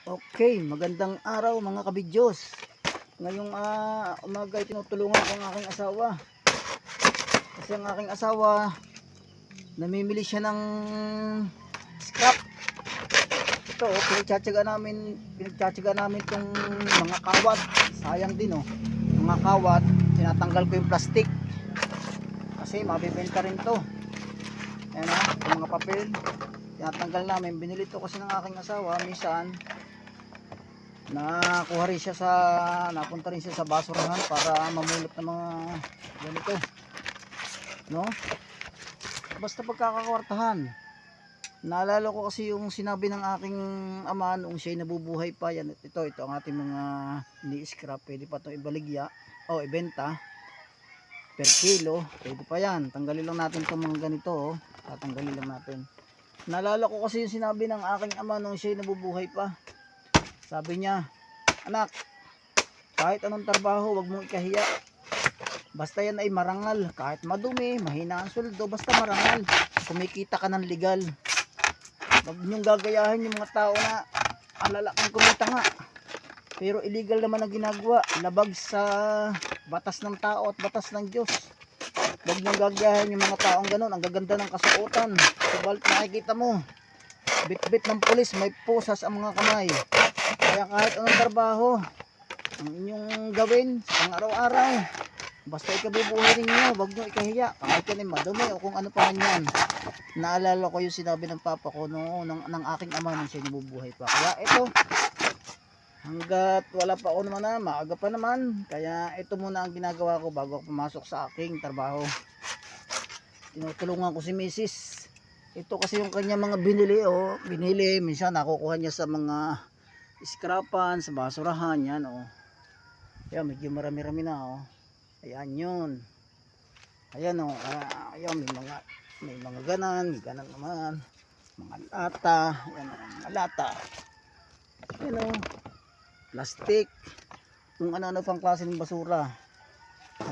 Okay, magandang araw mga kabidyos. Ngayong umaga ay tinutulungan ko ang aking asawa. Kasi ang aking asawa, namimili siya ng scrap. Ito, pinagtsatsaga namin itong mga kawat. Sayang din oh. Mga kawat, tinatanggal ko yung plastic. Kasi mabibenta rin to. Ayan yung mga papel. Tinatanggal namin. Binili to kasi ng aking asawa. Minsan, napunta rin siya sa basurahan para mamulot ng mga ganito, no? Basta pagkakakwartahan. Naalala ko kasi yung sinabi ng aking ama noong siya'y nabubuhay pa. Yan, ito ang ating mga ni-scrap. Pwede pa itong ibaligya o ibenta per kilo. Pwede pa yan. Tanggalin lang natin itong mga ganito, oh. Tatanggalin lang natin. Naalala ko kasi yung sinabi ng aking ama noong siya'y nabubuhay pa. Sabi niya, anak, kahit anong trabaho, wag mong ikahiya. Basta yan ay marangal. Kahit madumi, mahina ang sweldo, basta marangal. Kumikita ka ng legal. Wag niyong gagayahin yung mga tao na alalakang kumita nga. Pero illegal naman ang ginagawa. Labag sa batas ng tao at batas ng Diyos. Wag niyong gagayahin yung mga taong ganun. Ang gaganda ng kasuotan. Subalit nakikita mo, bit-bit ng pulis, may pusas ang mga kamay. Kaya kahit anong trabaho ang inyong gawin sa pang-araw-araw, basta ikabubuhay ninyo, wag nyo ikahiya. Kahit yan ay madumi o kung ano pa man yan. Naalala ko yung sinabi ng papa ko ng aking ama nung siya nabubuhay pa. Kaya ito, hanggat wala pa ako naman na, maaga pa naman. Kaya ito muna ang ginagawa ko bago ako pumasok sa aking trabaho. Tinutulungan ko si Mrs. Ito kasi yung kanya mga binili. Minsan nakukuha niya sa mga scrapan, sa basurahan, yan oh. Ayan, medyo marami-rami na oh. Ayan yun. Ayan oh, ayan may mga ganan naman. Mga lata, ayan oh, mga lata. Ayan oh, plastic. Kung ano-ano pang klase ng basura.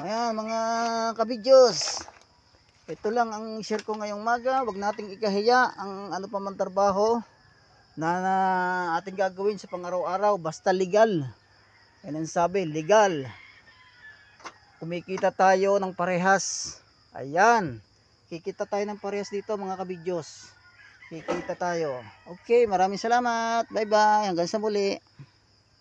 Ayan mga kabidyos. Ito lang ang share ko ngayong umaga. Huwag nating ikahiya ang ano pa man trabaho na ating gagawin sa pang-araw-araw, basta legal. Yan ang sabi, legal. Kumikita tayo ng parehas. Ayan, kikita tayo ng parehas dito mga kabidyos. Kikita tayo. Okay, maraming salamat. Bye bye, hanggang sa muli.